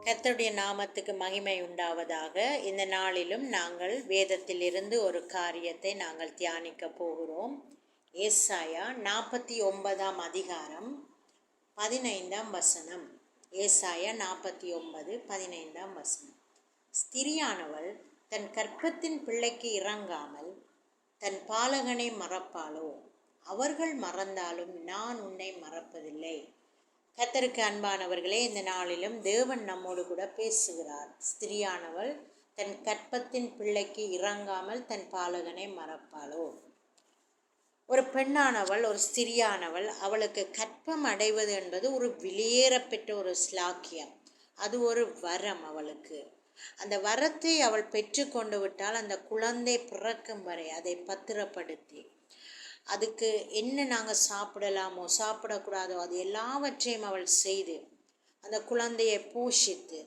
கர்த்தருடைய நாமத்துக்கு மகிமை உண்டாவதாக. இந்த நாளிலும் நாங்கள் வேதத்திலிருந்து ஒரு காரியத்தை நாங்கள் தியானிக்க போகிறோம். ஏசாயா 49 அதிகாரம் 15 வசனம். ஏசாயா 49 15 வசனம். ஸ்திரியானவள் தன் கர்ப்பத்தின் பிள்ளைக்கு இறங்காமல் தன் பாலகனை மறப்பாளோ? அவர்கள் மறந்தாலும் நான் உன்னை மறப்பதில்லை. கர்த்தருக்கு அன்பானவர்களே, இந்த நாளிலும் தேவன் நம்மோடு கூட பேசுகிறார். ஸ்திரியானவள் தன் கர்ப்பத்தின் பிள்ளைக்கு இறங்காமல் தன் பாலகனை மறப்பாளோ? ஒரு பெண்ணானவள், ஒரு ஸ்திரியானவள், அவளுக்கு கற்பம் அடைவது என்பது ஒரு வெளியேறப்பெற்ற ஒரு ஸ்லாக்கியம். அது ஒரு வரம் அவளுக்கு. அந்த வரத்தை அவள் பெற்று கொண்டு விட்டால் அந்த குழந்தை பிறக்கும் வரை அதை பத்திரப்படுத்தி அதுக்கு என்ன நாங்கள் சாப்பிடலாமோ சாப்பிடக்கூடாதோ அது எல்லாவற்றையும் அவள் செய்து அந்த குழந்தையை போஷித்து,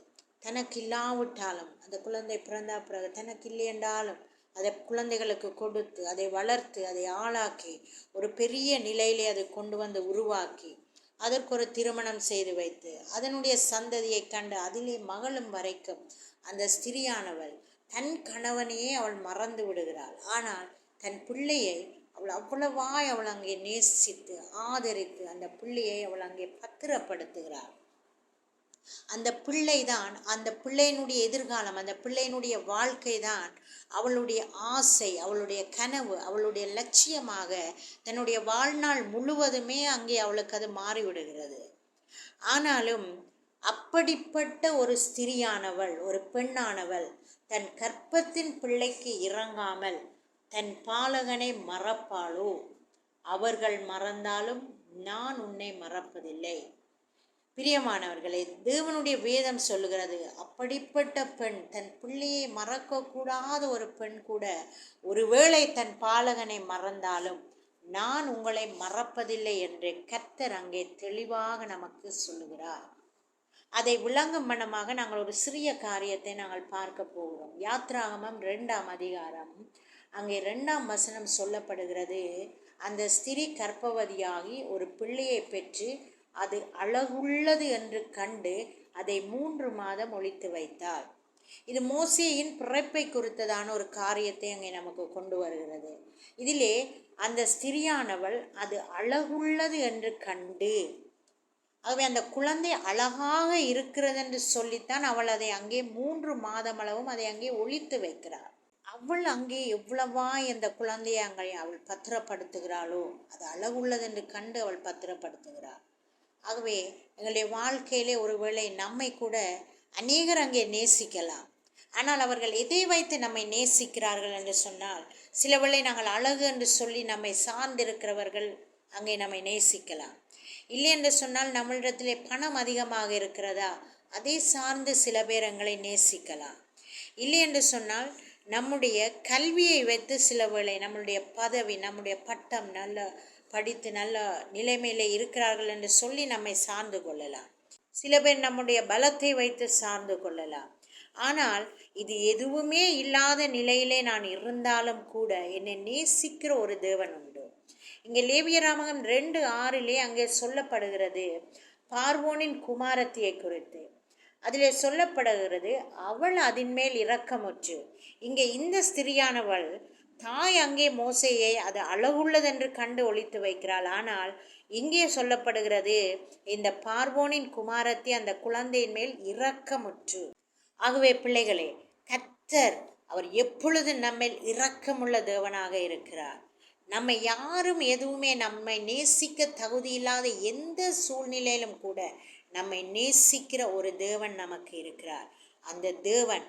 தனக்கு இல்லாவிட்டாலும் அந்த குழந்தை பிறந்தா பிறகு தனக்கு இல்லை என்றாலும் அதை குழந்தைகளுக்கு கொடுத்து அதை வளர்த்து அதை ஆளாக்கி ஒரு பெரிய நிலையிலே அதை கொண்டு வந்து உருவாக்கி அதற்கு ஒரு திருமணம் செய்து வைத்து அதனுடைய சந்ததியை கண்டு அதிலே மகளும் வரைக்கும் அந்த ஸ்திரியானவள் தன் கணவனையே அவள் மறந்து விடுகிறாள். ஆனால் தன் பிள்ளையை அவள் அவ்வளவாய் அவள் அங்கே நேசித்து ஆதரித்து அந்த பிள்ளையை அவள் அங்கே பத்திரப்படுத்துகிறாள். அந்த பிள்ளைதான், அந்த பிள்ளையினுடைய எதிர்காலம், அந்த பிள்ளையினுடைய வாழ்க்கை தான் அவளுடைய ஆசை, அவளுடைய கனவு, அவளுடைய லட்சியமாக தன்னுடைய வாழ்நாள் முழுவதுமே அங்கே அவளுக்கு அது மாறிவிடுகிறது. ஆனாலும் அப்படிப்பட்ட ஒரு ஸ்திரியானவள், ஒரு பெண்ணானவள் தன் கர்ப்பத்தின் பிள்ளைக்கு இறங்காமல் தன் பாலகனை மறப்பாளோ? அவர்கள் மறந்தாலும் நான் உன்னை மறப்பதில்லை. பிரியமானவர்களே, தேவனுடைய வேதம் சொல்லுகிறது, அப்படிப்பட்ட பெண், தன் பிள்ளையை மறக்கக்கூடாத ஒரு பெண் கூட ஒருவேளை தன் பாலகனை மறந்தாலும் நான் உங்களை மறப்பதில்லை என்று கர்த்தர் அங்கே தெளிவாக நமக்கு சொல்லுகிறார். அதை விளங்கும் வண்ணமாக நாங்கள் ஒரு சிறிய காரியத்தை நாங்கள் பார்க்க போகிறோம். யாத்ராகமம் 2 அதிகாரம் அங்கே 2 வசனம் சொல்லப்படுகிறது. அந்த ஸ்திரீ கர்ப்பவதியாகி ஒரு பிள்ளையை பெற்று அது அழகுள்ளது என்று கண்டு அதை 3 மாதம் ஒளித்து வைத்தாள். இது மோசேயின் பிறப்பை குறித்ததான ஒரு காரியத்தை அங்கே நமக்கு கொண்டு வருகிறது. இதிலே அந்த ஸ்திரியானவள் அது அழகுள்ளது என்று கண்டு, ஆகவே அந்த குழந்தை அழகாக இருக்கிறது என்று சொல்லித்தான் அவள் அதை அங்கே 3 மாதம் அளவும் அதை அங்கே ஒளித்து வைக்கிறாள். அவள் அங்கே எவ்வளவா அந்த குழந்தையை அங்கே அவள் பத்திரப்படுத்துகிறாளோ, அது அழகுள்ளது என்று கண்டு அவள் பத்திரப்படுத்துகிறாள். ஆகவே எங்களுடைய வாழ்க்கையிலே ஒருவேளை நம்மை கூட அநேகர் அங்கே நேசிக்கலாம். ஆனால் அவர்கள் எதை வைத்து நம்மை நேசிக்கிறார்கள் என்று சொன்னால், சில வேளை நாங்கள் அழகு என்று சொல்லி நம்மை சார்ந்திருக்கிறவர்கள் அங்கே நம்மை நேசிக்கலாம். இல்லை என்று சொன்னால் நம்மளிடத்திலே பணம் அதிகமாக இருக்கிறதா, அதை சார்ந்து சில பேர் எங்களை நேசிக்கலாம். இல்லை என்று சொன்னால் நம்முடைய கல்வியை வைத்து சில வேளை நம்மளுடைய பதவி, நம்முடைய பட்டம், நல்ல படித்து நல்ல நிலைமையிலே இருக்கிறார்கள் என்று சொல்லி நம்மை சார்ந்து கொள்ளலாம். சில பேர் நம்முடைய பலத்தை வைத்து சார்ந்து கொள்ளலாம். ஆனால் இது எதுவுமே இல்லாத நிலையிலே நான் இருந்தாலும் கூட என்னை நேசிக்கிற ஒரு தேவன் உண்டு. இங்கே லேவியராகமம் 2:6 அங்கே சொல்லப்படுகிறது பார்வோனின் குமாரத்தியை குறித்து. அதிலே சொல்லப்படுகிறது, அவள் அதன் மேல் இரக்கமுற்று. இங்கே இந்த ஸ்திரியானவள் தாய் அங்கே மோசேயை அது அழகுள்ளதென்று கண்டு ஒளித்து வைக்கிறாள். ஆனால் இங்கே சொல்லப்படுகிறது, இந்த பார்வோனின் குமாரத்தி அந்த குழந்தையின் மேல் இரக்கமுற்று. ஆகவே பிள்ளைகளே, கர்த்தர் அவர் எப்பொழுது நம்மேல் இரக்கமுள்ள தேவனாக இருக்கிறார். நம்மை யாரும் எதுவுமே நம்மை நேசிக்க தகுதியில்லாத எந்த சூழ்நிலையிலும் கூட நம்மை நேசிக்கிற ஒரு தேவன் நமக்கு இருக்கிறார். அந்த தேவன்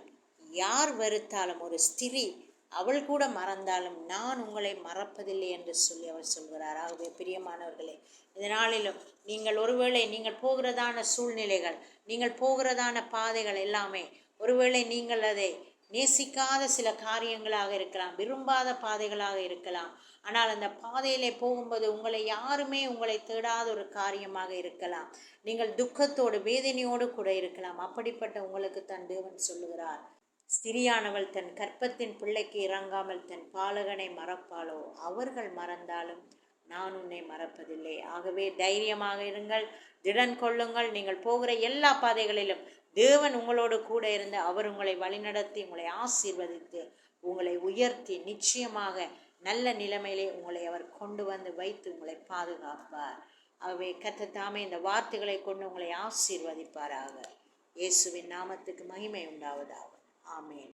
யார் வெறுத்தாலும், ஒரு ஸ்திரீ அவள் கூட மறந்தாலும் நான் உங்களை மறப்பதில்லை என்று சொல்லி அவர் சொல்கிறார். ஆகவே பிரியமானவர்களே, இந்த நாளிலும் நீங்கள் ஒருவேளை நீங்கள் போகிறதான சூழ்நிலைகள், நீங்கள் போகிறதான பாதைகள் எல்லாமே ஒருவேளை நீங்கள் அதை நேசிக்காத சில காரியங்களாக இருக்கலாம், விரும்பாத பாதைகளாக இருக்கலாம். ஆனால் அந்த பாதையிலே போகும்போது உங்களை யாருமே உங்களை தேடாத ஒரு காரியமாக இருக்கலாம். நீங்கள் துக்கத்தோடு வேதனையோடு கூட இருக்கலாம். அப்படிப்பட்ட உங்களுக்கு தன் தேவன் சொல்லுகிறார், ஸ்திரியானவள் தன் கர்ப்பத்தின் பிள்ளைக்கு இறங்காமல் தன் பாலகனை மறப்பாளோ? அவர்கள் மறந்தாலும் நான் உன்னை மறப்பதில்லை. ஆகவே தைரியமாக இருங்கள், திடன் கொள்ளுங்கள். நீங்கள் போகிற எல்லா பாதைகளிலும் தேவன் உங்களோடு கூட இருந்து அவர் உங்களை வழிநடத்தி உங்களை ஆசீர்வதித்து உங்களை உயர்த்தி நிச்சயமாக நல்ல நிலைமையிலே உங்களை அவர் கொண்டு வந்து வைத்து உங்களை பாதுகாப்பார். ஆகவே கர்த்தர் தாமே இந்த வார்த்தைகளை கொண்டு உங்களை ஆசீர்வதிப்பாராக. இயேசுவின் நாமத்துக்கு மகிமை உண்டாவதாக. ஆமேன்.